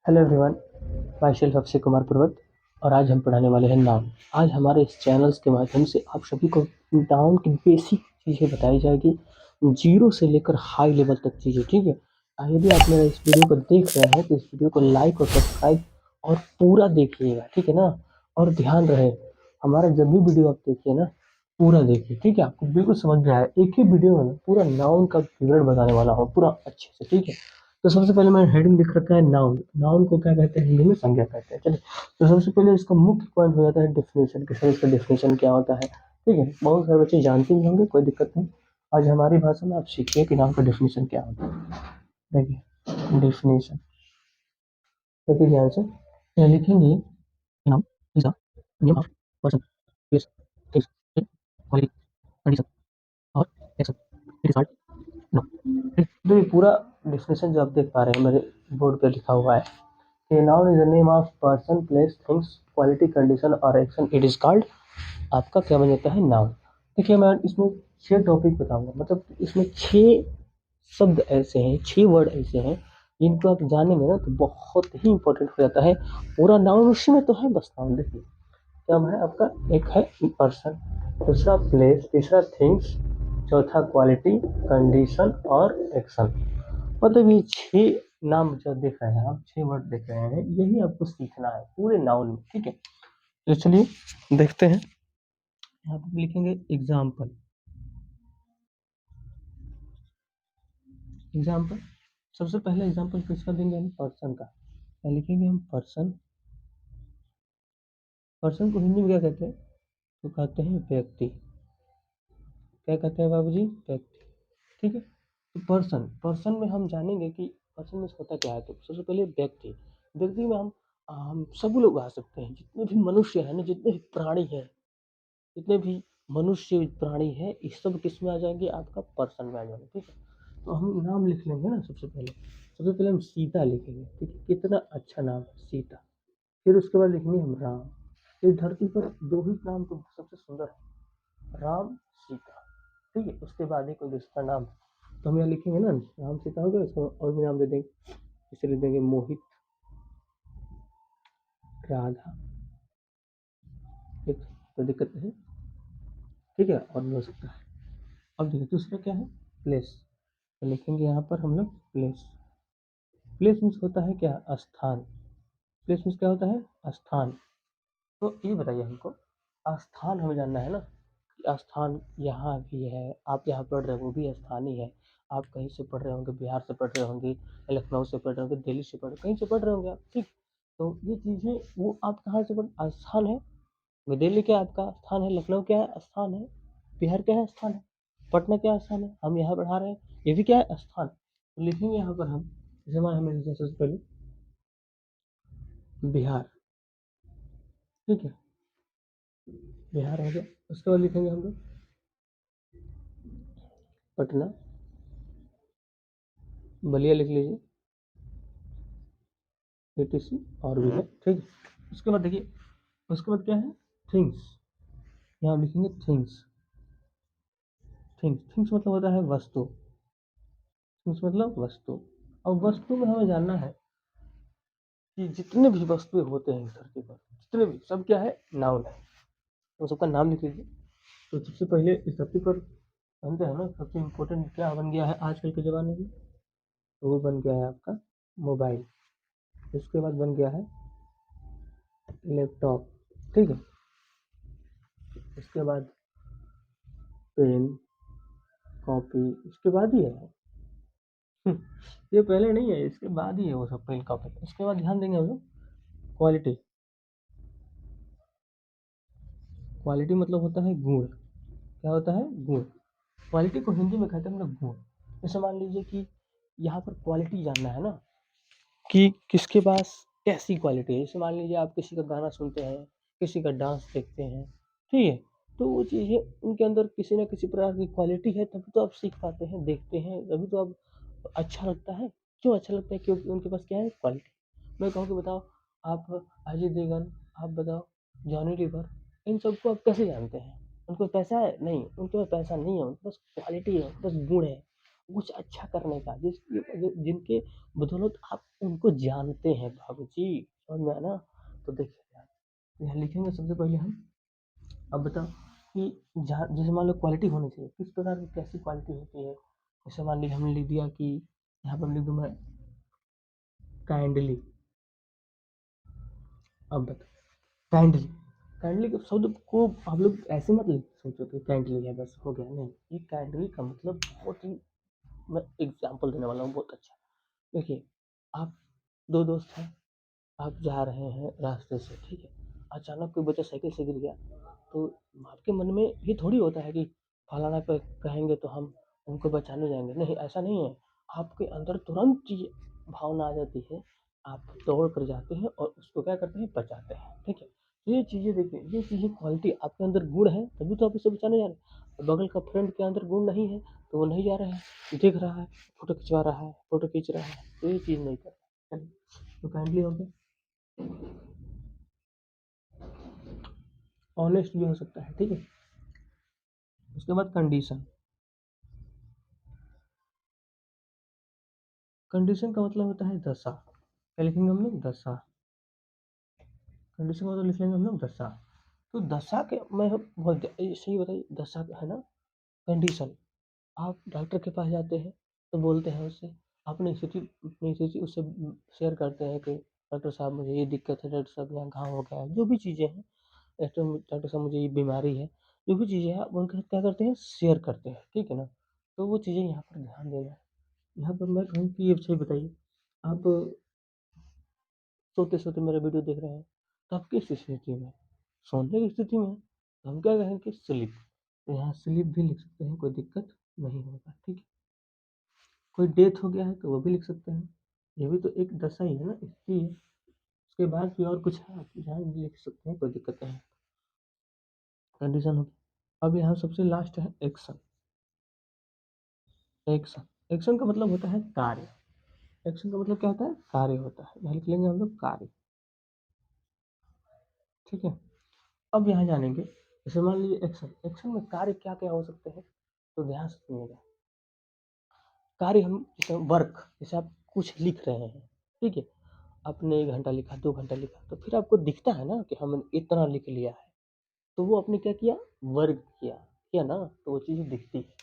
Hello everyone, my self Akshay Kumar पर्वत और आज हम पढ़ाने वाले हैं नाउन। आज हमारे इस चैनल्स के माध्यम से आप सभी को नाउन की बेसिक चीज़ें बताई जाएगी, जीरो से लेकर हाई लेवल तक चीज़ें। ठीक है, यदि आप मेरा इस वीडियो को देख रहे हैं तो इस वीडियो को लाइक और सब्सक्राइब और पूरा देखिएगा, ठीक है ना। और ध्यान रहे, हमारा जब भी वीडियो आप देखिए ना, पूरा देखिए, ठीक है। आपको बिल्कुल समझ में आए, एक ही वीडियो में ना पूरा नाउन का विवरण बताने वाला हूँ पूरा अच्छे से, ठीक है। तो सबसे पहले मैंने हेडिंग लिख रखा है नाउन। नाउन को क्या कहते हैं, हिंदी में संज्ञा कहते हैं। चलिए, तो सबसे पहले इसका मुख्य पॉइंट हो जाता है डेफिनेशन कि सर इसका डेफिनेशन क्या होता है। ठीक है, बहुत सारे बच्चे जानते भी होंगे, कोई दिक्कत नहीं। आज हमारी भाषा में आप सीखिए कि नाउन का डेफिनेशन क्या होता है। देखिए डेफिनेशन, देखिए ध्यान से यहाँ लिखेंगे। Noun is a name of person, place, things, quality, condition और action. It is called noun. तो ये पूरा डेफिनेशन जो आप देख पा रहे हैं मेरे बोर्ड पे लिखा हुआ है, A noun is the name of person, place, things, quality, condition और action. It is called, आपका क्या बन जाता है, नाउन। देखिए मैं इसमें 6 टॉपिक बताऊंगा, मतलब इसमें 6 शब्द ऐसे हैं, 6 वर्ड ऐसे हैं जिनको आप जानेंगे ना तो बहुत ही इंपॉर्टेंट हो जाता है। पूरा नाउन उसी में तो है, बस नाउन देखिए क्या है आपका। एक है पर्सन, दूसरा प्लेस, तीसरा थिंग्स, चौथा क्वालिटी, कंडीशन और एक्शन। मतलब ये 6 नाम जो देख रहे हैं आप, 6 वर्ड देख रहे हैं, यही आपको सीखना है पूरे नाउन में, ठीक है। तो चलिए देखते हैं, यहाँ पे लिखेंगे एग्जाम्पल। एग्जाम्पल, सबसे पहले एग्जाम्पल किसका देंगे हम, पर्सन का। क्या लिखेंगे हम, पर्सन। पर्सन को हिंदी में क्या कहते हैं, तो कहते हैं व्यक्ति। क्या कहते हैं बाबूजी, व्यक्ति, ठीक है। तो पर्सन, पर्सन में हम जानेंगे कि पर्सन में होता क्या है। तो सबसे पहले व्यक्ति, व्यक्ति में हम सब लोग आ सकते हैं, जितने भी मनुष्य है ना, जितने भी प्राणी है, जितने भी मनुष्य प्राणी है, इस सब किस में आ जाएंगे, आपका पर्सन में आ जाएंगे, ठीक है। तो हम नाम लिख लेंगे ना, सबसे पहले हम सीता लिखेंगे, ठीक है। कितना अच्छा नाम है सीता। फिर उसके बाद लिखेंगे हम राम। इस धरती पर 2 ही नाम तो सबसे सुंदर है, राम, सीता, ठीक है। उसके बाद ही कोई दूसरा नाम, तो हम यहाँ लिखेंगे ना, राम सीता हो गया, उसको और भी नाम दे देंगे। इसे लिख देंगे मोहित, राधा, ठीक, तो दिक्कत नहीं, ठीक है, और भी हो सकता है। अब देखिए दूसरा क्या है, प्लेस। तो लिखेंगे यहाँ पर हम लोग प्लेस। प्लेस मीन्स होता है क्या, स्थान। प्लेस मीन्स क्या होता है, स्थान। तो ये बताइए हमको, स्थान हमें जानना है ना, कि स्थान यहाँ भी है, आप यहाँ पढ़ रहे हो वो भी स्थान ही है। आप कहीं से पढ़ रहे होंगे, बिहार से पढ़ रहे होंगे, लखनऊ से पढ़ रहे होंगे, दिल्ली से पढ़ रहे, कहीं से पढ़ रहे होंगे आप, ठीक। तो ये चीज़ें वो आप कहाँ से पढ़, स्थान है। दिल्ली क्या आपका स्थान है, लखनऊ क्या है, स्थान है, बिहार क्या है, स्थान है, पटना क्या स्थान है, हम यहाँ पढ़ा रहे हैं, ये भी क्या है, स्थान। तो लिखेंगे यहाँ पर हम, जैसे हमें लिखना सबसे पहले बिहार, ठीक है, बिहार हो गया। उसके बाद लिखेंगे हम लोग पटना, बलिया लिख लीजिए, etc और भी है, ठीक है। उसके बाद देखिए, उसके बाद क्या है, थिंग्स। यहाँ लिखेंगे थिंग्स। थिंग्स, थिंग्स मतलब होता है वस्तु। थिंग्स मतलब वस्तु। अब वस्तु में हमें जानना है कि जितने भी वस्तुएं होते हैं इस धरती पर, जितने भी, सब क्या है, नाउन है। तो सबका नाम लिख लीजिए। तो सबसे पहले इस धरती पर जानते हैं ना, सबसे इम्पोर्टेंट क्या बन गया है आजकल के ज़माने में, तो वो बन गया है आपका मोबाइल। इसके बाद बन गया है लैपटॉप, ठीक है। इसके बाद पेन, कॉपी, इसके बाद ही है। ये पहले नहीं है, इसके बाद ही है वो सब, पेन कॉपी। इसके बाद ध्यान देंगे हम लोग क्वालिटी। क्वालिटी मतलब होता है गुण। क्या होता है, गुण। क्वालिटी को हिंदी में कहते हैं हम लोग गुण। जैसे मान लीजिए कि यहाँ पर क्वालिटी जानना है ना, कि किसके पास कैसी क्वालिटी है। जैसे मान लीजिए आप किसी का गाना सुनते हैं, किसी का डांस देखते हैं, ठीक है। तो वो चीज़ें उनके अंदर किसी न किसी प्रकार की क्वालिटी है, तभी तो आप सीख पाते हैं, देखते हैं, तभी तो आप अच्छा लगता है। क्यों अच्छा लगता है, क्योंकि उनके पास क्या है, क्वालिटी। मैं कहूँ कि बताओ आप अजय देवगन, आप बताओ जॉनी लीवर, इन सबको आप कैसे जानते हैं। उनको पैसा है नहीं, उनके पास पैसा नहीं है, उनके पास क्वालिटी है, उनके पास गुण है। कुछ अच्छा करने का, जिनके बदौलत आप उनको जानते हैं बाबूजी, समझ में आया ना? तो देखिए यार, यहाँ लिखेंगे सबसे पहले हम। अब बताओ कि जहाँ जैसे मान लो क्वालिटी होनी चाहिए, किस प्रकार की कैसी क्वालिटी होती है? जैसे मान लीजिए हमने लिख दिया कि यहाँ पर लिख दूँ मैं काइंडली। अब बताओ काइंडली, काइंडली के शब्द को आप लोग ऐसे मत सोचो कि काइंडली है बस हो गया, नहीं। ये काइंडली का मतलब बहुत ही, मैं एग्जाम्पल देने वाला हूँ बहुत अच्छा। देखिए, आप दो दोस्त हैं, आप जा रहे हैं रास्ते से, ठीक है? अचानक कोई बच्चा साइकिल से गिर गया, तो आपके मन में ये थोड़ी होता है कि फलाना पे कहेंगे तो हम उनको बचाने जाएँगे, नहीं ऐसा नहीं है। आपके अंदर तुरंत ये भावना आ जाती है, आप दौड़ कर जाते हैं और उसको क्या करते हैं, बचाते हैं, ठीक है? तो ये चीज़ें देखिए, ये चीज़ें क्वालिटी आपके अंदर गुण है, तभी तो आप उसे बचाने जा रहे हैं। बगल का फ्रेंड के अंदर गुण नहीं है, तो वो नहीं जा रहा है, देख रहा है, फ़ोटो खिंचवा रहा है, फ़ोटो खींच रहा है, तो ये चीज़ नहीं कर रहा है। तो काइंडली हो गया, ऑनेस्ट भी हो सकता है, ठीक है? उसके बाद कंडीशन। कंडीशन का मतलब होता है दशा। क्या लिखेंगे हम लोग? दशा। कंडीशन का मतलब लिख लेंगे हम लोग दशा। तो दशा के मैं बहुत सही बताइए, दशा है ना कंडीशन। आप डॉक्टर के पास जाते हैं तो बोलते हैं उससे, अपनी स्थिति उससे शेयर करते हैं कि डॉक्टर साहब मुझे ये दिक्कत है, डॉक्टर साहब यहाँ घाव हो गया है, जो भी चीज़ें हैं, डॉक्टर साहब मुझे ये बीमारी है, जो भी चीज़ें हैं आप उनके साथ क्या करते हैं, शेयर करते हैं, ठीक है ना? तो वो चीज़ें यहाँ पर ध्यान देना है। यहाँ पर मैं कहूँ कि ये सही बताइए, आप सोते-सोते मेरा वीडियो देख रहे हैं, तो आप किस स्थिति में? सोने की स्थिति में, तो हम क्या कहेंगे कि स्लीप। तो यहाँ स्लीप भी लिख सकते हैं, कोई दिक्कत नहीं होगा, ठीक है? कोई डेथ हो गया है, तो वो भी लिख सकते हैं। ये भी तो एक दशा ही है ना, स्थिति है। उसके बाद भी और कुछ है, आप जहाँ भी लिख सकते हैं, कोई दिक्कत नहीं है। कंडीशन हो गई। अब यहाँ सबसे लास्ट है एक्शन। एक्शन, एक्शन का मतलब होता है कार्य। एक्शन का मतलब क्या होता है? कार्य होता है। यहाँ लिख लेंगे हम लोग कार्य, ठीक है? अब यहाँ जानेंगे, जैसे मान लीजिए एक्शन, एक्शन में कार्य क्या-क्या हो सकते हैं? तो ध्यान से सुनिएगा। कार्य हम जैसे वर्क, जैसे आप कुछ लिख रहे हैं, ठीक है? आपने 1 घंटा लिखा, 2 घंटा लिखा, तो फिर आपको दिखता है ना कि हमने इतना लिख लिया है। तो वो आपने क्या किया? वर्क किया, किया ना? तो वो चीज़ें दिखती है।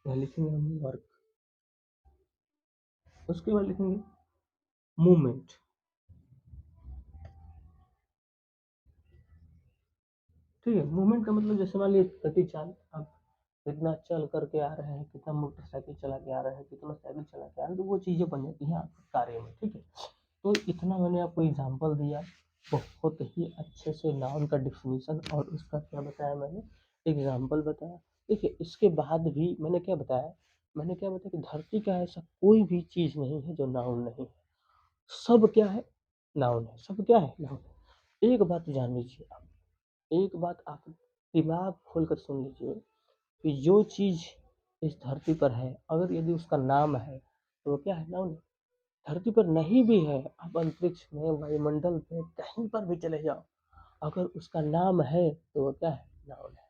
यहाँ लिखेंगे हम वर्क। उसके बाद लिखेंगे मूवमेंट, ठीक है? मूवमेंट का मतलब जैसे मान लीजिए गति चाल, आप कितना चल करके आ रहे हैं, कितना मोटरसाइकिल चला के आ रहे हैं, कितना साइकिल चला के आ रहे हैं, तो वो चीज़ें बन जाती हैं आपके कार्य में, ठीक है? तो इतना मैंने आपको एग्जांपल दिया, बहुत ही अच्छे से नाउन का डेफिनेशन और उसका क्या बताया मैंने, एग्जांपल बताया। देखिए, इसके बाद भी मैंने क्या बताया, कि धरती का ऐसा कोई भी चीज़ नहीं है जो नाउन नहीं है। सब क्या है? नाउन है। सब क्या है? नाउन है। एक बात जान लीजिए आप, एक बात आप दिमाग खोलकर सुन लीजिए कि जो चीज़ इस धरती पर है, अगर यदि उसका नाम है, तो वो क्या है? नाउन है। धरती पर नहीं भी है, आप अंतरिक्ष में, वायुमंडल में, कहीं पर भी चले जाओ, अगर उसका नाम है, तो वो क्या है? नाउन है।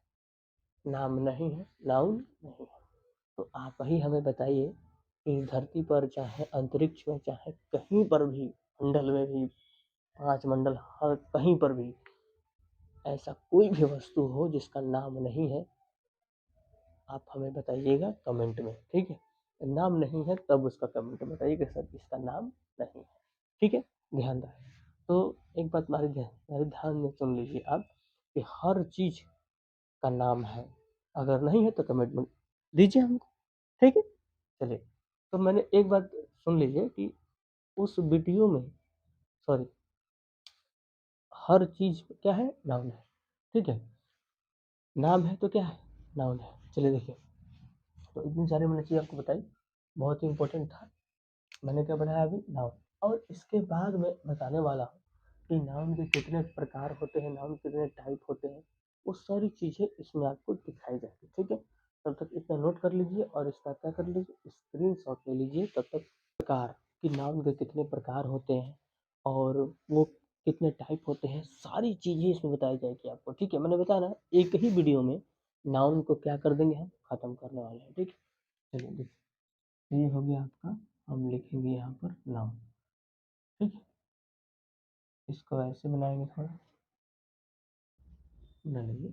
नाम नहीं है, नाउन नहीं है। तो आप ही हमें बताइए कि धरती पर चाहे अंतरिक्ष में, चाहे कहीं पर भी, मंडल में भी, 5 मंडल, हर कहीं पर भी ऐसा कोई भी वस्तु हो जिसका नाम नहीं है, आप हमें बताइएगा कमेंट में, ठीक है? नाम नहीं है तब उसका कमेंट में बताइए कि सर इसका नाम नहीं है, ठीक है? ध्यान रहे। तो एक बात मेरे ध्यान में सुन लीजिए आप कि हर चीज़ का नाम है, अगर नहीं है तो कमेंट में दीजिए हमको, ठीक है? चलिए, तो मैंने एक बात सुन लीजिए कि उस वीडियो में, सॉरी, हर चीज़ क्या है? नाउन है, ठीक है? नाम है तो क्या है? नाउन है। चलिए देखिए, तो इतनी सारी मैंने चीज़ आपको बताई, बहुत ही इम्पोर्टेंट था। मैंने क्या बनाया अभी? नाउन। और इसके बाद मैं बताने वाला हूँ कि नाउन के कितने प्रकार होते हैं, नाउन कितने टाइप होते हैं, वो सारी चीज़ें इसमें आपको दिखाई जाएगी, ठीक है? तब तक इतना नोट कर लीजिए और इसका क्या कर लीजिए, स्क्रीनशॉट ले लीजिए। तब तक प्रकार कि नाउन के कितने प्रकार होते हैं और वो कितने टाइप होते हैं, सारी चीज़ें इसमें बताई जाएगी आपको, ठीक है? मैंने बताया ना, एक ही वीडियो में नाउन को क्या कर देंगे, हम खत्म करने वाले हैं, ठीक है? चलिए देखिए। ये हो गया आपका, हम लिखेंगे यहाँ पर नाउन। ठीक है, इसको ऐसे बनाएंगे थोड़ा, बना लीजिए।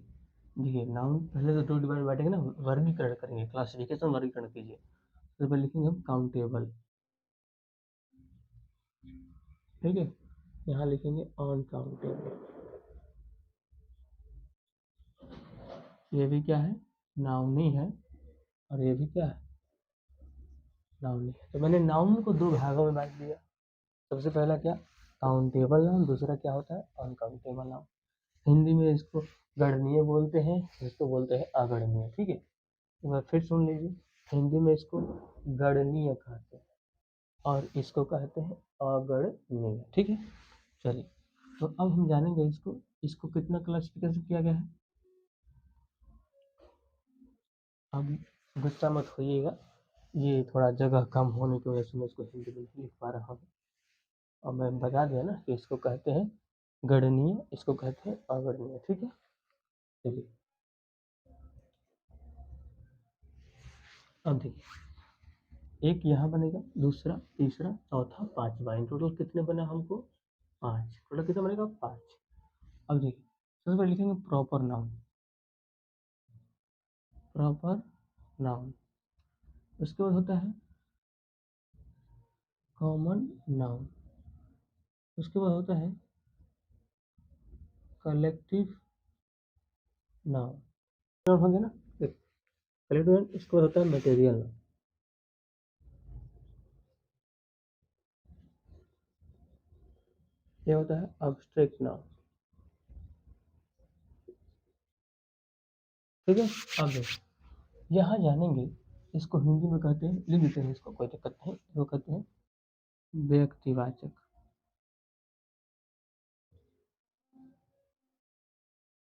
देखिए नाउन पहले तो दो डिवाइड बांटेंगे ना, वर्गीकरण करेंगे, क्लासिफिकेशन वर्गीकरण कीजिए। तो पहले लिखेंगे हम काउंटेबल, ठीक है, यहाँ लिखेंगे अनकाउंटेबल। ये भी क्या है, नाउन ही है, और ये भी क्या है, नाउन ही है। तो मैंने नाउन को दो भागों में बांट दिया। सबसे पहला क्या, काउंटेबल नाउन, दूसरा क्या होता है, अनकाउंटेबल नाउन। हिंदी में इसको गणनीय बोलते हैं, इसको बोलते हैं अगणनीय। ठीक है, तो मैं फिर सुन लीजिए, हिंदी में इसको गणनीय कहते हैं और इसको कहते हैं अगणनीय। ठीक है, चलिए, तो अब हम जानेंगे इसको, इसको कितना क्लासिफिकेशन किया गया है। अब गुस्सा मत होइएगा, ये थोड़ा जगह कम होने की वजह से मैं इसको हिंदी में नहीं लिख पा रहा हूँ। और मैं बता दिया ना कि इसको कहते हैं गणनीय, इसको कहते हैं अगणनीय। ठीक है, चलिए अब देखिए, एक यहाँ बनेगा, दूसरा, तीसरा, चौथा, पांचवा, इन टोटल कितने बना हमको, पाँच। टोटल कितना बनेगा, पाँच। अब देखिए, सबसे पहले लिखेंगे प्रॉपर नाउन, प्रॉपर नाउन। उसके बाद होता है कॉमन नाउन, उसके बाद होता है कलेक्टिव नाउन। हो गया ना, देख कलेक्टिव नाउन, इसके बाद होता है मटेरियल नाउन, ये होता है अब्स्ट्रैक्ट नाउन। ठीक है, अब देखो यहाँ जानेंगे, इसको हिंदी में कहते हैं, लिख देते हैं इसको, कोई दिक्कत नहीं, इसको कहते हैं व्यक्तिवाचक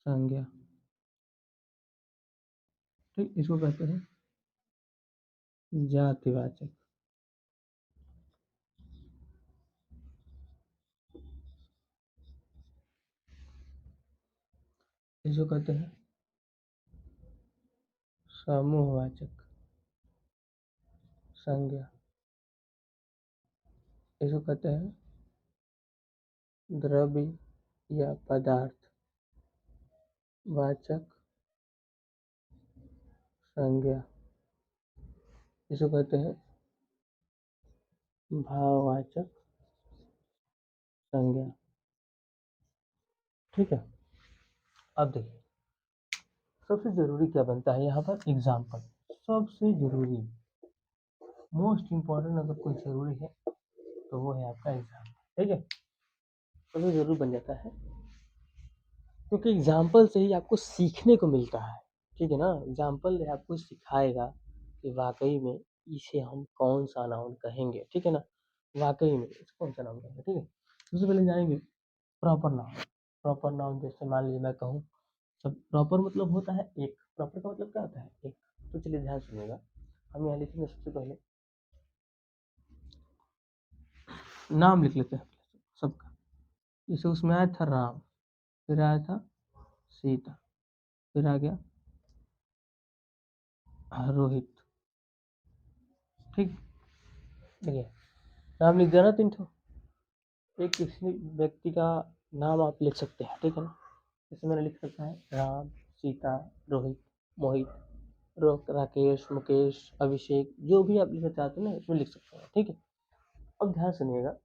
संज्ञा। ठीक, इसको कहते हैं जातिवाचक, इसको कहते हैं समूहवाचक संज्ञा, इसको कहते हैं द्रव्य या पदार्थ वाचक संज्ञा, इसको कहते हैं भाववाचक संज्ञा। ठीक है, अब देखिए, सबसे जरूरी क्या बनता है यहाँ पर, एग्जाम्पल। सबसे जरूरी, मोस्ट इम्पोर्टेंट अगर कोई जरूरी है तो वो है आपका एग्जाम्पल। ठीक है, सबसे जरूरी बन जाता है, क्योंकि एग्जाम्पल से ही आपको सीखने को मिलता है। ठीक है ना, एग्जाम्पल आपको सिखाएगा कि वाकई में इसे हम कौन सा नाउन कहेंगे। ठीक है ना, वाकई में इसे कौन सा नाउन कहेंगे। ठीक है, सबसे पहले जानेंगे प्रॉपर नाउन। प्रॉपर नाउन जैसे मान लीजिए मैं कहूँ, सब प्रॉपर मतलब होता है एक, प्रॉपर का मतलब क्या होता है, एक। तो चलिए ध्यान सुनिएगा, हम यहाँ लिखेंगे सबसे पहले नाम लिख लेते हैं सबका। जैसे उसमें आया था राम, फिर आया था सीता, फिर आ गया रोहित। ठीक, देखिए नाम लिख दिया ना तीन ठो, एक किसी व्यक्ति का नाम आप लिख सकते हैं। ठीक है ना, जैसे मैंने लिख रखा है राम, सीता, रोहित, मोहित, राकेश, मुकेश, अभिषेक, जो भी आप लिखना चाहते हैं ना इसमें लिख सकते हैं। ठीक है, अब ध्यान सुनिएगा,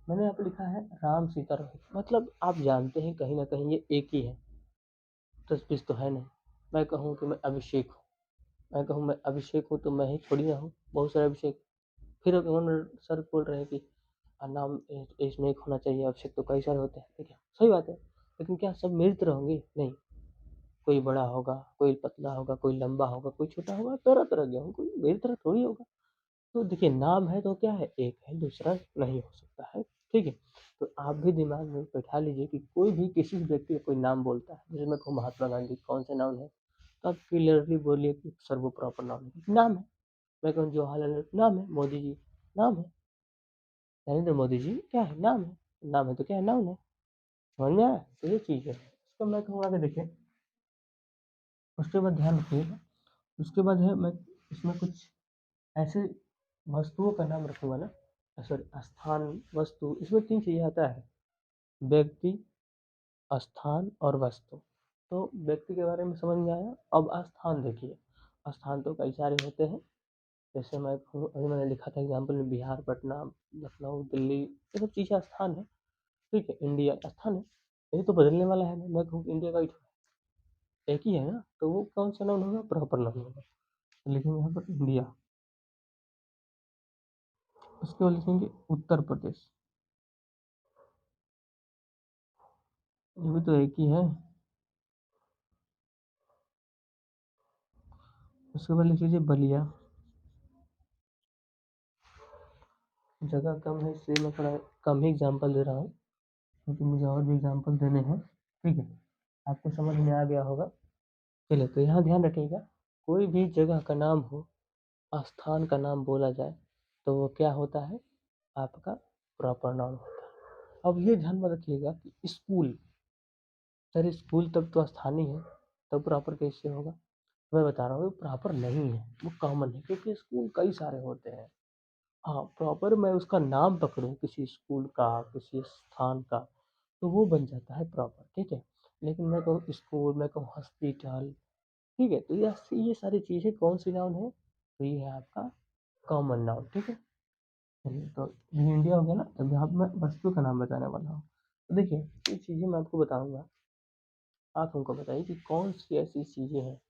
मैंने यहाँ पे लिखा है राम, सीता, रोहित, मतलब आप जानते हैं कहीं ना कहीं ये एक ही है, 10-20 तो है नहीं। मैं कहूँ कि मैं अभिषेक हूँ, मैं कहूँ मैं अभिषेक हूँ, तो मैं ही थोड़ी ना हूँ, बहुत सारे अभिषेक। फिर उन्होंने सर बोल रहे हैं कि नाम इसमें एक होना चाहिए, अभिषेक तो कई सारे होते हैं। ठीक है, सही बात है, लेकिन क्या सब मेरी तरह होंगे, नहीं। कोई बड़ा होगा, कोई पतला होगा, कोई लंबा होगा, कोई छोटा होगा, तरह तरह के होंगे, कोई मेरी तरह थोड़ी होगा। तो देखिए नाम है तो क्या है, एक है, दूसरा नहीं हो सकता है। ठीक है, तो आप भी दिमाग में बैठा लीजिए कि कोई भी किसी भी व्यक्ति का कोई नाम बोलता है, जैसे मैं कहूँ महात्मा गांधी, कौन सा नाम है, तो आप क्लियरली बोलिए कि सर वो प्रॉपर नाम है, नाम है। मैं कहूँ जवाहरलाल नेहरू, नाम है। मोदी जी, नाम है। नरेंद्र मोदी जी क्या है, नाम है। नाम है तो क्या है, नाम है। समझ में आया, तो ये चीज़ है, इसको मैं कहूँगा कि देखिए, उसके बाद ध्यान रखिएगा, उसके बाद है मैं इसमें कुछ ऐसे वस्तुओं का नाम रखूंगा ना, सॉरी, स्थान, वस्तु, इसमें 3 चीज़ें आता है, व्यक्ति, स्थान और वस्तु। तो व्यक्ति के बारे में समझ में आया। अब स्थान देखिए, स्थान तो कई सारे होते हैं। जैसे मैं कहूँ, अभी मैंने लिखा था एग्जाम्पल में, बिहार, पटना, लखनऊ, दिल्ली, ये सब चीज़ें स्थान है। ठीक है, इंडिया स्थान है। ये तो बदलने वाला है ना, मैं कहूँ इंडिया का ही एक ही है ना, तो वो कौन सा नाउन होगा, प्रॉपर नाउन होगा। तो लिखेंगे यहाँ पर इंडिया, उसके बाद लिखेंगे उत्तर प्रदेश, ये भी तो एक ही है। उसके बाद लिख लीजिए बलिया, जगह कम है इसलिए मैं थोड़ा कम ही एग्जाम्पल दे रहा हूँ, क्योंकि मुझे और भी एग्जाम्पल देने हैं। ठीक है, आपको समझ में आ गया होगा। चलिए, तो यहाँ ध्यान रखिएगा, कोई भी जगह का नाम हो, स्थान का नाम बोला जाए, तो वो क्या होता है, आपका प्रॉपर नाउन होता है। अब ये ध्यान में रखिएगा कि स्कूल, सर स्कूल तब तो स्थानीय है, तब प्रॉपर कैसे होगा। मैं बता रहा हूँ प्रॉपर नहीं है, वो कॉमन है, क्योंकि स्कूल कई सारे होते हैं। हाँ, प्रॉपर मैं उसका नाम पकड़ूँ किसी स्कूल का, किसी स्थान का, तो वो बन जाता है प्रॉपर। ठीक है, लेकिन मैं कहूँ स्कूल, मैं कहूँ हॉस्पिटल, ठीक है, तो ये सारी चीज़ें कौन सी नाउन है, तो ये है आपका कॉमन नाउन। ठीक है, चलिए, तो ये इंडिया हो गया ना। अब यहाँ पे मैं वस्तु का नाम बताने वाला हूँ। तो देखिए, ये चीज़ें मैं आपको बताऊंगा, आप हमको बताइए कि कौन सी ऐसी चीज़ें हैं,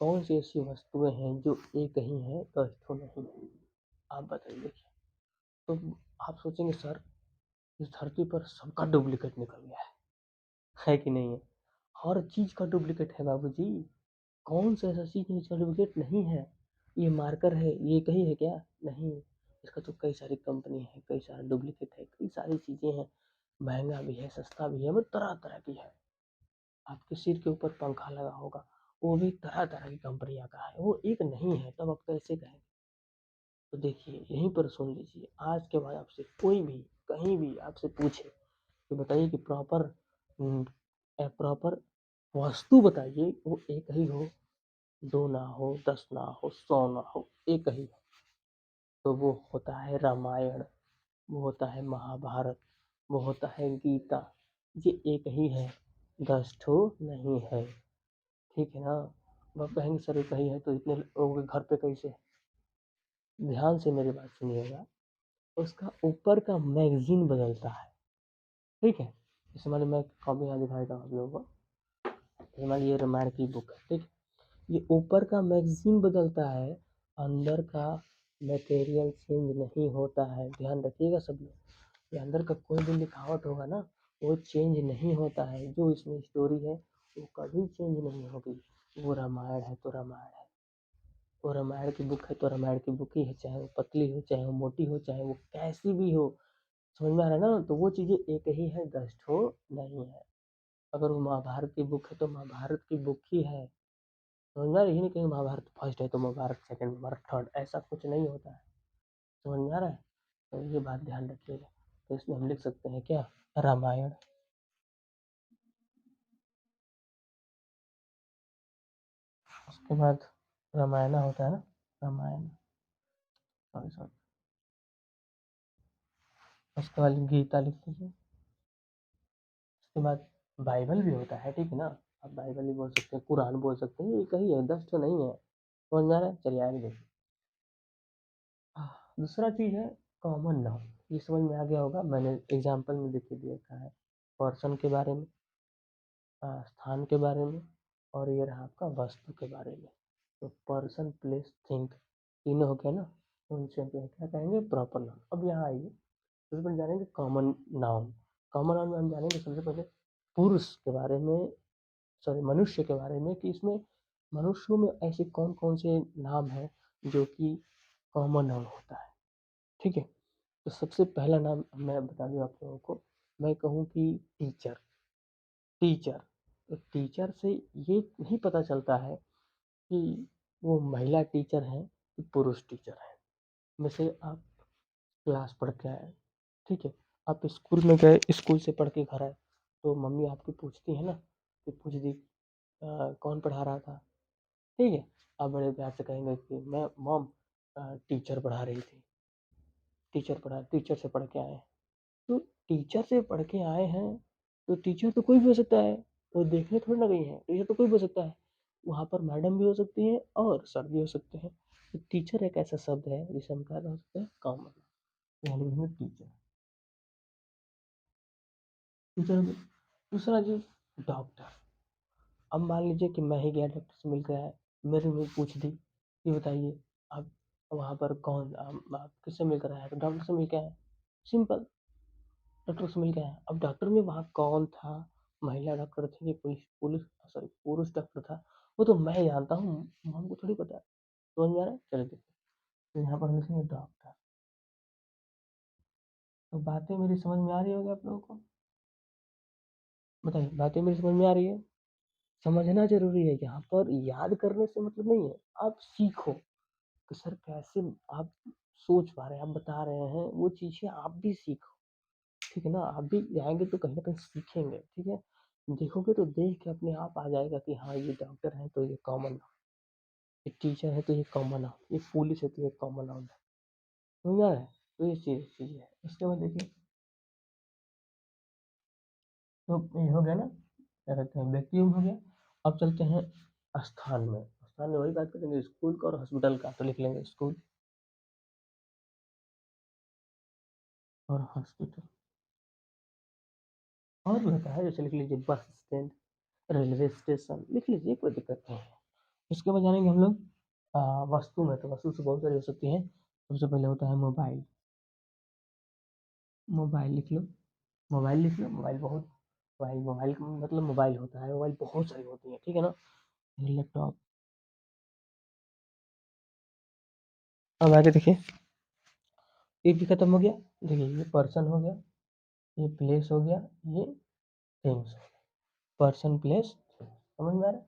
कौन सी ऐसी वस्तुएं हैं जो एक ही हैं, दस तो नहीं। आप बताइए। देखिए, तो आप सोचेंगे सर, इस धरती पर सबका डुप्लीकेट निकल गया है कि नहीं है। हर चीज़ का डुप्लीकेट है बाबूजी। कौन सा ऐसा चीज़ है जिसका डुप्लीकेट नहीं है। ये मार्कर है, ये कहीं है क्या, नहीं। इसका तो कई सारी कंपनी है, कई सारे डुप्लीकेट है, कई सारी चीज़ें हैं, महंगा भी है, सस्ता भी है, वो तरह तरह की है। आपके सिर के ऊपर पंखा लगा होगा, वो भी तरह तरह की कंपनियां का है, वो एक नहीं है, तब आप कैसे कहें। तो देखिए, यहीं पर सुन लीजिए, आज के बाद आपसे कोई भी कहीं भी आपसे पूछे कि बताइए कि प्रॉपर प्रॉपर वस्तु बताइए, वो एक ही हो, दो ना हो, 10 ना हो, 100 ना हो, एक ही हो, तो वो होता है रामायण, वो होता है महाभारत, वो होता है गीता। ये एक ही है, 10 ठो नहीं है। ठीक है ना। अब आप कहेंगे सर एक ही है तो इतने लोगों के घर पे कैसे, ध्यान से मेरी बात सुनिएगा। उसका ऊपर का मैगजीन बदलता है। ठीक है, जैसे मान लो मैं कॉपी यहाँ दिखा देता हूँ आप लोगों को, जैसे मान लो ये रामायण की बुक है। ठीक है, ये ऊपर का मैगजीन बदलता है, अंदर का मटेरियल चेंज नहीं होता है। ध्यान रखिएगा सब लोग, ये अंदर का कोई भी लिखावट होगा ना, वो चेंज नहीं होता है। जो इसमें स्टोरी है वो कभी चेंज नहीं होगी। वो रामायण है तो रामायण है, वो रामायण की बुक है तो रामायण की बुक ही है, चाहे वो पतली हो, चाहे वो मोटी हो, चाहे वो कैसी भी हो। समझ में आ रहा है ना, तो वो चीज़ें एक ही है, 10 ठो नहीं है। अगर वो महाभारत की बुक है तो महाभारत की बुक ही है। समझ में आ रहा है, ये नहीं कहेंगे महाभारत फर्स्ट है तो महाभारत सेकंड, महाभारत थर्ड, ऐसा कुछ नहीं होता है। समझ में आ रहा है, तो ये बात ध्यान रखिएगा। तो इसमें हम लिख सकते हैं क्या, रामायण। उसके बाद रामायण होता है ना, रामायण, सॉरी सॉरी। उसके बाद गीता लिख लीजिए। उसके बाद बाइबल भी होता है, ठीक है ना, आप बाइबल भी बोल सकते हैं, कुरान बोल सकते हैं, ये कही है, 10 तो नहीं है। समझ में आ रहा है, चलिए आगे देखिए। दूसरा चीज़ है कॉमन नाउन। ये समझ में आ गया होगा, मैंने एग्जाम्पल में देखिए दिया था है, पर्सन के बारे में, स्थान के बारे में, और ये रहा आपका वस्तु के बारे में। तो पर्सन, प्लेस, थिंग, तीनों हो गया ना, तो उनसे हम क्या कहेंगे, प्रॉपर नाउन। अब यहाँ आइए, सबसे पहले जानेंगे कॉमन नाउन। कॉमन नाउन में हम जानेंगे सबसे पहले पुरुष के बारे में, सॉरी मनुष्य के बारे में, कि इसमें मनुष्यों में ऐसे कौन कौन से नाम हैं जो कि कॉमन नाउन होता है। ठीक है, तो सबसे पहला नाम मैं बता दूं आप लोगों को, मैं कहूँ कि टीचर। टीचर, तो टीचर से ये नहीं पता चलता है कि वो महिला टीचर है कि पुरुष टीचर है। जैसे आप क्लास पढ़ के आए, ठीक है, आप स्कूल में गए, स्कूल से पढ़ के घर आए, तो मम्मी आपकी पूछती है ना, कि पूछ दी कौन पढ़ा रहा था। ठीक है, आप बड़े प्यार से कहेंगे कि मैं मॉम टीचर पढ़ा रही थी। टीचर पढ़ा, टीचर से पढ़ के आए हैं। तो टीचर से पढ़ के आए हैं, तो टीचर तो कोई भी हो सकता है, वो देखने थोड़ी ना गई हैं, टीचर तो कोई भी हो सकता है। वहाँ पर मैडम भी हो सकती हैं और सर भी हो सकते हैं। तो टीचर एक ऐसा शब्द है जिसे हम क्या कह सकते हैं, कॉमन, यानी कि टीचर। टीचर हो गया। दूसरा जी, डॉक्टर। अब मान लीजिए कि मैं ही गया डॉक्टर से मिल के आया, मेरे में पूछ दी, ये बताइए आप वहाँ पर कौन आप किससे मिल कर आए? तो डॉक्टर से मिल के आए, सिंपल, डॉक्टर से मिल के आए। अब डॉक्टर में वहाँ कौन था, महिला डॉक्टर थी कि पुलिस पुलिस सॉरी पुरुष डॉक्टर था, वो तो मैं जानता हूँ, हमको थोड़ी पता है। समझ में आ रहा है? चलिए देखिए, तो यहाँ पर हम लिखेंगे डॉक्टर। तो बातें मेरी समझ में आ रही होगी आप लोगों को? बताइए, बातें मेरी समझ में आ रही है? समझना जरूरी है, यहाँ पर याद करने से मतलब नहीं है, आप सीखो कि सर कैसे आप सोच पा रहे हैं, आप बता रहे हैं वो चीज़ें आप भी सीखो। ठीक है ना? आप भी जाएँगे तो कहीं न कहीं सीखेंगे, ठीक है? देखोगे तो देख के अपने आप आ जाएगा कि हाँ, ये डॉक्टर है तो ये कॉमन नाउन, ये टीचर है तो ये कॉमन नाउन, ये पुलिस है तो ये कॉमन नाउन है। समझ में आ रहा है? तो ये चीज़ है। उसके बाद देखिए, तो ये हो गया ना, क्या कहते हैं, व्यक्तियों हो गया। अब चलते हैं स्थान में। स्थान में वही बात करेंगे स्कूल का और हॉस्पिटल का, तो लिख लेंगे स्कूल और हॉस्पिटल। और भी होता है, जैसे लिख लीजिए बस स्टैंड, रेलवे स्टेशन, लिख लीजिए, कोई दिक्कत नहीं है। इसके बाद जानेंगे हम लोग वस्तु में, तो वस्तु से बहुत सारी हो सकती है। सबसे पहले होता है मोबाइल। मोबाइल लिख लो, मोबाइल लिख लो, मोबाइल बहुत, मोबाइल मोबाइल का मतलब मोबाइल होता है, मोबाइल बहुत सारी होती है, ठीक है ना? लैपटॉप। अब आगे देखिए, ये भी खत्म हो गया। देखिए, ये पर्सन हो गया, ये प्लेस हो गया, ये थिंग्स। पर्सन, प्लेस, समझ में आ रहा है?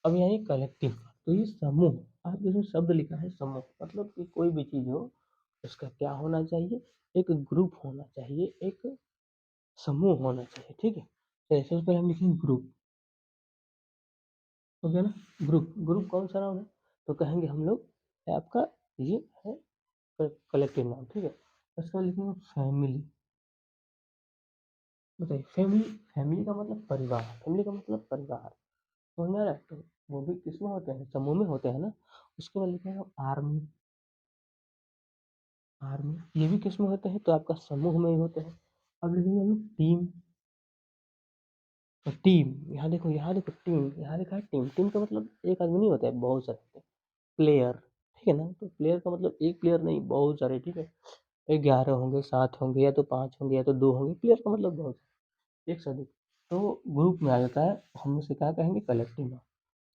अब यहाँ ये कलेक्टिव, तो ये समूह, आप इसमें शब्द लिखा है समूह, मतलब कि कोई भी चीज़ हो उसका क्या होना चाहिए, एक ग्रुप होना चाहिए, एक समूह होना चाहिए, ठीक है? तो सबसे पहले हम लिखेंगे ग्रुप। हो गया ना? ग्रुप, ग्रुप कौन सा नाम है? तो कहेंगे हम लोग आपका ये है कलेक्टिव नाम, ठीक है? उसके बाद लिखेंगे फैमिली। बताइए, फैमिली, फैमिली का मतलब परिवार, फैमिली का मतलब परिवार, समझ में आ रहा है? तो वो भी किसमें होते हैं, समूह में होते हैं ना। उसके बाद लिखेंगे आर्मी। आर्मी, ये भी किसमें होते हैं, तो आपका समूह में ही होते हैं। अब लिखेंगे हम लोग टीम। तो टीम, यहाँ देखो, यहाँ देखो टीम, यहाँ लिखा है टीम। टीम का मतलब एक आदमी नहीं होता है, बहुत सारे होते हैं। प्लेयर, ठीक है ना? तो प्लेयर का मतलब एक प्लेयर नहीं, बहुत सारे, ठीक है? 11 होंगे, 7 होंगे, या तो 5 होंगे, या तो 2 होंगे। प्लेयर का मतलब बहुत, एक से अधिक। तो ग्रुप में आ जाता है, हम उसे क्या कहेंगे, कलेक्टिव नाउन।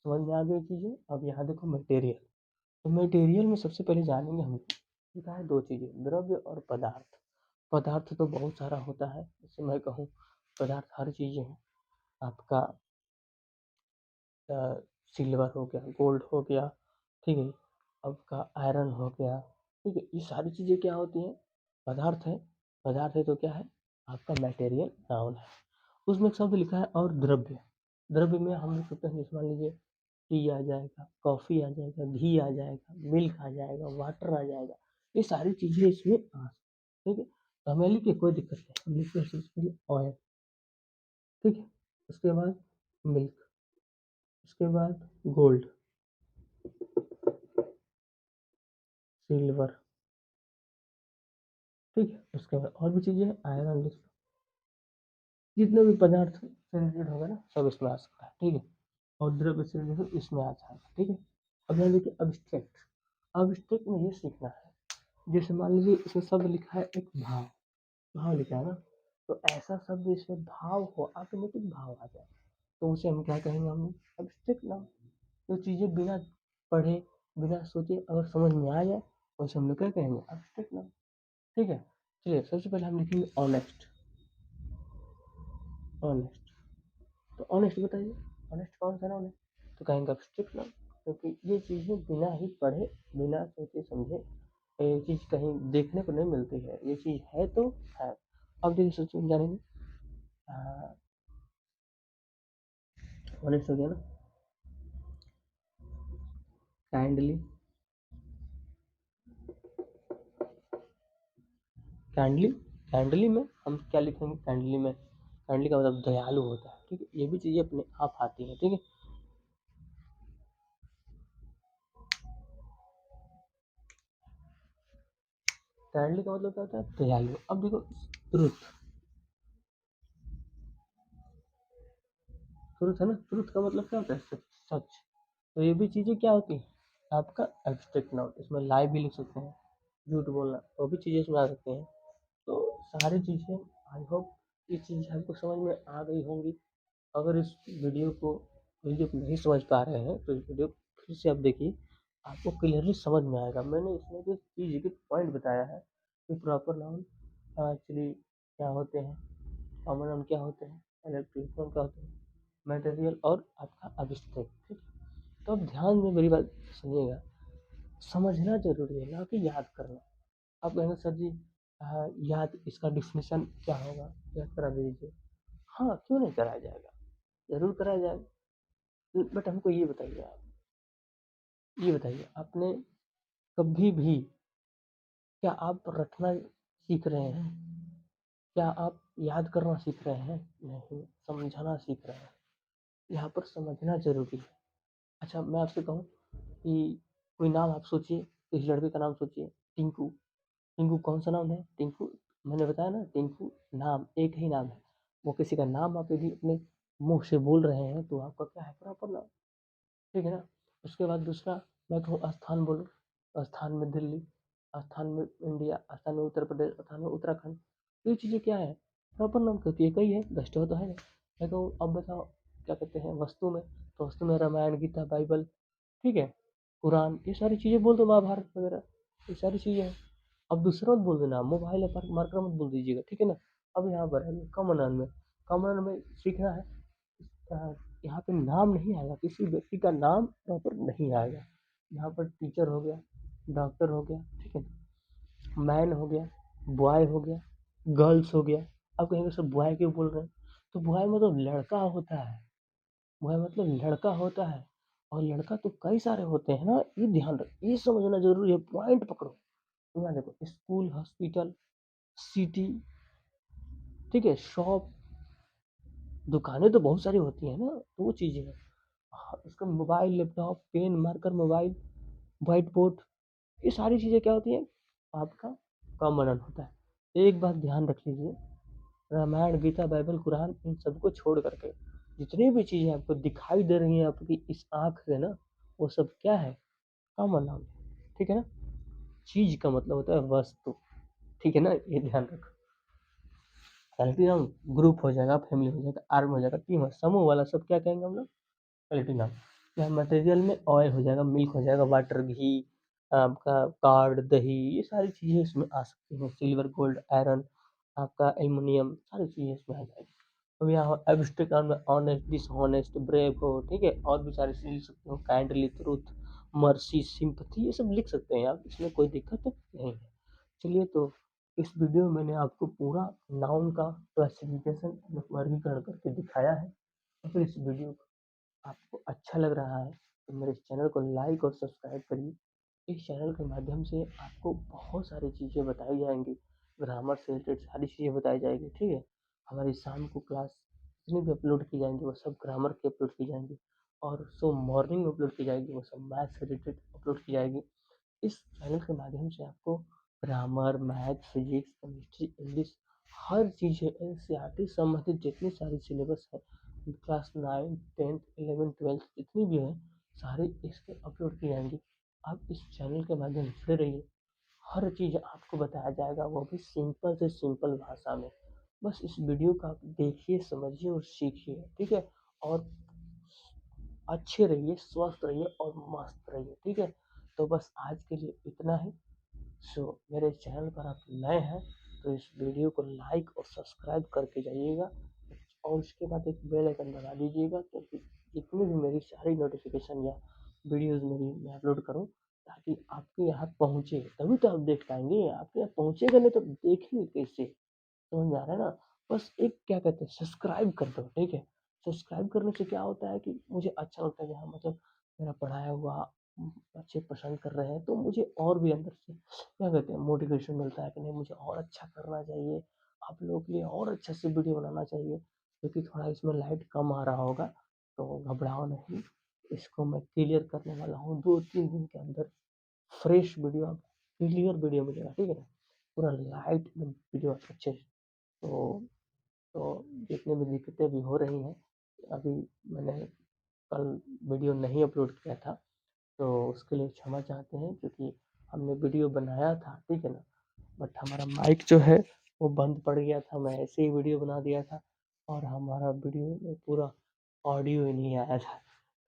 समझ में आ गई चीज़ें? अब यहाँ देखो मटेरियल। तो मटेरियल में सबसे पहले जानेंगे हम, लिखा है दो चीज़ें, द्रव्य और पदार्थ। पदार्थ तो बहुत सारा होता है, जैसे मैं कहूँ पदार्थ हर चीज़ है। आपका सिल्वर हो गया, गोल्ड हो गया, ठीक है? आपका आयरन हो गया, ठीक है? ये सारी चीज़ें क्या होती हैं, पदार्थ है। पदार्थ है तो क्या है, आपका मटेरियल नाउन है। उसमें एक शब्द लिखा है और द्रव्य। द्रव्य में हम लिख सकते हैं, जैसे मान लीजिए टी आ जाएगा, कॉफ़ी आ जाएगा, घी आ जाएगा, मिल्क आ जाएगा, वाटर आ जाएगा, ये सारी चीज़ें इसमें आ, ठीक है? तो हमें लिखिए, कोई दिक्कत नहीं, हम लिखते हैं सबसे पहले ऑयल, ठीक है? उसके बाद मिल्क, उसके बाद गोल्ड, सिल्वर, ठीक है? उसके बाद और भी चीज़ें हैं, आयरन लिख लो। जितने भी पदार्थ से रिलेटेड होगा ना, सब इसमें आ सकता है, ठीक है? और द्रव्य से रिलेटेड इसमें आ जाएगा, ठीक है? अब यहाँ देखिए अब्स्ट्रैक्ट। अब्स्ट्रैक्ट में ये सीखना है, जैसे मान लीजिए इसमें शब्द लिखा है एक भाव, भाव लिखा है ना, तो ऐसा शब्द इसमें भाव हो, ऑटोमेटिक भाव आ जाए, तो उसे हम क्या कहेंगे, हम अब्स्ट्रैक्ट नाम। जो चीज़ें बिना पढ़े, बिना सोचे अगर समझ में आ जाए, उसे हम लोग क्या कहेंगे, अब्स्ट्रैक्ट नाम, ठीक है? चलिए, सबसे पहले हम लिखेंगे ऑनेस्ट। ऑनेस्ट, तो ऑनेस्ट बताइए, ऑनेस्ट कौन सा नाम है? तो कहेंगे एब्स्ट्रैक्ट नाम, क्योंकि ये चीज़ें बिना ही पढ़े, बिना सोचे समझे, ये चीज़ कहीं देखने को नहीं मिलती है, ये चीज़ है तो है। अब देखिए, सोचिए, जानेंगे ऑनेस्ट हो गया ना, काइंडली, कैंडली कैंडली में हम क्या लिखेंगे? कैंडली में कैंडली का मतलब दयालु होता है, ठीक है? ये भी चीज़ें अपने आप आती हैं, ठीक है? कैंडली का मतलब क्या होता है? दयालु। अब देखो ट्रुथ, ट्रुथ है ना? ट्रुथ का मतलब क्या होता है? सच, सच। तो ये भी चीज़ें क्या होती हैं? आपका एब्स्ट्रैक्ट नाउन। इसमें लाई भी लिख सकते हैं, झूठ बोलना, वो भी चीज़ें इसमें आ सकती हैं। तो सारी चीज़ें, आई होप ये चीज़ें आपको समझ में आ गई होंगी। अगर इस वीडियो को नहीं समझ पा रहे हैं तो इस वीडियो को फिर से आप देखिए, आपको क्लियरली समझ में आएगा। मैंने इसमें जो चीज़ के पॉइंट बताया है कि प्रॉपर नाउन एक्चुअली क्या होते हैं, कॉमन नाउन क्या होते हैं, इलेक्ट्रिक नाउन क्या होते हैं, मटेरियल और आपका अब्स्ट्रैक्ट, ठीक है? तो अब ध्यान में मेरी बात सुनिएगा, समझना जरूरी है, ना कि याद करना। आप कहेंगे सर जी याद, इसका डिफिनेशन क्या होगा, याद करा दीजिए। हाँ, क्यों नहीं कराया जाएगा? जरूर कराया जाएगा। बट हमको ये बताइए आपने कभी भी, क्या आप रटना सीख रहे हैं? क्या आप याद करना सीख रहे हैं? नहीं, समझना सीख रहे हैं। यहाँ पर समझना जरूरी है। अच्छा, मैं आपसे कहूँ कि कोई नाम आप सोचिए, किसी लड़के का नाम सोचिए, टिंकू। टिंकू कौन सा नाम है? टिंकू, मैंने बताया ना, टिंकू नाम, एक ही नाम है। वो किसी का नाम आप यदि अपने मुंह से बोल रहे हैं तो आपका क्या है? प्रॉपर नाम, ठीक है ना? उसके बाद दूसरा, मैं कहूँ स्थान बोलो, स्थान में दिल्ली, स्थान में इंडिया, स्थान में उत्तर प्रदेश, स्थान में उत्तराखंड। ये चीज़ें क्या है? प्रॉपर नाम की होती है, कई है, 10 तो है नहीं। मैं कहूँ अब बताओ क्या कहते हैं वस्तु में, तो वस्तु में रामायण, गीता, बाइबल, ठीक है, कुरान, ये सारी चीज़ें बोल दो, महाभारत वगैरह, ये सारी चीज़ें हैं। अब दूसरा मत बोल देना, मोबाइल पर मार्कर मत बोल दीजिएगा, ठीक है ना? अब यहाँ पर है कॉमन में सीखना है। यहाँ पे नाम नहीं आएगा, किसी व्यक्ति का नाम प्रॉपर नहीं आएगा। यहाँ पर टीचर हो गया, डॉक्टर हो गया, ठीक है, मैन हो गया, बॉय हो गया, गर्ल्स हो गया। अब कहेंगे सर बॉय क्यों बोल रहे हैं? तो बॉय मतलब लड़का होता है, बॉय मतलब लड़का होता है। और लड़का तो कई सारे होते हैं ना, ये ध्यान रख, ये समझना जरूरी है, पॉइंट पकड़ो। यहाँ देखो, स्कूल, हॉस्पिटल, सिटी, ठीक है, शॉप, दुकानें तो बहुत सारी होती है ना, तो वो चीज़ें हैं। हाँ, उसका mobile, laptop, pen, marker, mobile, white board, ये सारी चीज़ें क्या होती हैं? आपका कॉमन होता है। एक बात ध्यान रख लीजिए, रामायण, गीता, बाइबल, कुरान, इन सबको छोड़ करके जितनी भी चीज़ें आपको दिखाई दे रही हैं आपकी इस आँख से ना, वो सब क्या है? कॉमन नाउन है, ठीक है ना? चीज़ का मतलब होता है वस्तु, ठीक है ना? ये ध्यान रखो। क्वालिटी नाउन ग्रुप हो जाएगा, फैमिली हो जाएगा, आर्म हो जाएगा, टीम हो, समूह वाला सब क्या कहेंगे हम लोग? Quality noun. या मटेरियल में ऑयल हो जाएगा, मिल्क हो जाएगा, वाटर, घी, आपका कार्ड, दही, ये सारी चीज़ें इसमें आ सकती हैं। सिल्वर, गोल्ड, आयरन, आपका एल्युमिनियम, सारी चीज़ें इसमें आ जाएगी। अब यहाँ एब्स्ट्रैक्ट नाउन में ऑनेस्ट, डिसऑनेस्ट, ब्रेव हो, ठीक है, और भी सारे चीज़ लिख सकते हो, काइंडली, ट्रूथ, मर्सी, सिंपथी, ये सब लिख सकते हैं आप, इसमें कोई दिक्कत नहीं है। चलिए, तो इस वीडियो में मैंने आपको पूरा नाउन का क्लासिफिकेशन, वर्गीकरण करके दिखाया है। और फिर इस वीडियो को आपको अच्छा लग रहा है तो मेरे चैनल को लाइक और सब्सक्राइब करिए। इस चैनल के माध्यम से आपको बहुत सारी चीज़ें बताई जाएंगी, ग्रामर से रिलेटेड सारी चीज़ें बताई जाएगी, ठीक है? हमारी शाम को क्लास जितनी भी अपलोड की जाएंगी वो सब ग्रामर की अपलोड की जाएंगी, और सो मॉर्निंग में अपलोड की जाएगी वो सब मैथ से रिलेटेड अपलोड की जाएगी। इस चैनल के माध्यम से आपको grammar, math, physics, chemistry, English, हर चीज़ है, एनसीईआरटी संबंधित जितनी सारी सिलेबस है, क्लास 9, 10, 11, 12 जितनी भी है, सारी इसके अपलोड की जाएंगी। आप इस चैनल के माध्यम से जुड़े रहिए, हर चीज़ आपको बताया जाएगा, वो भी सिंपल से सिंपल भाषा में। बस इस वीडियो को आप देखिए, समझिए और सीखिए, ठीक है? और अच्छे रहिए, स्वस्थ रहिए और मस्त रहिए, ठीक है? तो बस आज के लिए इतना ही। सो मेरे चैनल पर आप नए हैं तो इस वीडियो को लाइक और सब्सक्राइब करके जाइएगा, और उसके बाद एक बेल आइकन दबा दीजिएगा, क्योंकि जितनी भी मेरी सारी नोटिफिकेशन या वीडियोस मेरी मैं अपलोड करूं, ताकि आपके यहाँ पहुँचे, तभी तो आप देख पाएंगे। आपके यहाँ पहुँचेगा नहीं तो देखेंगे कैसे? समझ में आ रहा है ना? बस एक क्या कहते हैं, सब्सक्राइब कर दो, ठीक है? सब्सक्राइब करने से क्या होता है कि मुझे अच्छा लगता है कि हाँ, मतलब मेरा पढ़ाया हुआ अच्छे पसंद कर रहे हैं, तो मुझे और भी अंदर से क्या कहते हैं मोटिवेशन मिलता है कि नहीं मुझे और अच्छा करना चाहिए, आप लोगों के लिए और अच्छे से वीडियो बनाना चाहिए। क्योंकि थोड़ा इसमें लाइट कम आ रहा होगा, तो घबराओ नहीं, इसको मैं क्लियर करने वाला हूँ 2-3 दिन के अंदर। फ्रेश वीडियो आपको क्लियर वीडियो मिलेगा, ठीक है ना? पूरा लाइट एकदम वीडियो अच्छे से। तो जितनी भी दिक्कतें भी हो रही हैं, अभी मैंने कल वीडियो नहीं अपलोड किया था, तो उसके लिए क्षमा चाहते हैं, क्योंकि हमने वीडियो बनाया था, ठीक है ना? बट हमारा माइक जो है वो बंद पड़ गया था, मैं ऐसे ही वीडियो बना दिया था और हमारा वीडियो में पूरा ऑडियो ही नहीं आया था,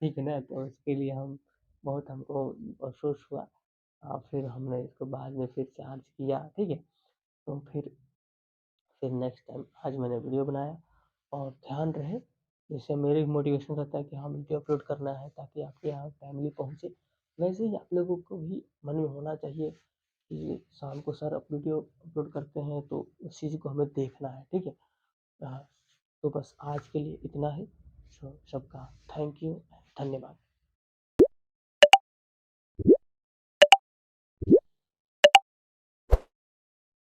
ठीक है ना? तो इसके लिए बहुत हमको अफ़सोस हुआ। फिर हमने इसको बाद में फिर चार्ज किया, ठीक है? तो फिर नेक्स्ट टाइम आज मैंने वीडियो बनाया, और ध्यान रहे, जैसे मेरे मोटिवेशन रहता है कि हाँ वीडियो अपलोड करना है ताकि आपके यहाँ टाइमली पहुँचे, वैसे ही आप लोगों को भी मन में होना चाहिए कि शाम को सर अब वीडियो अपलोड करते हैं, तो उस चीज़ को हमें देखना है, ठीक है? तो बस आज के लिए इतना ही। सबका थैंक यू, धन्यवाद।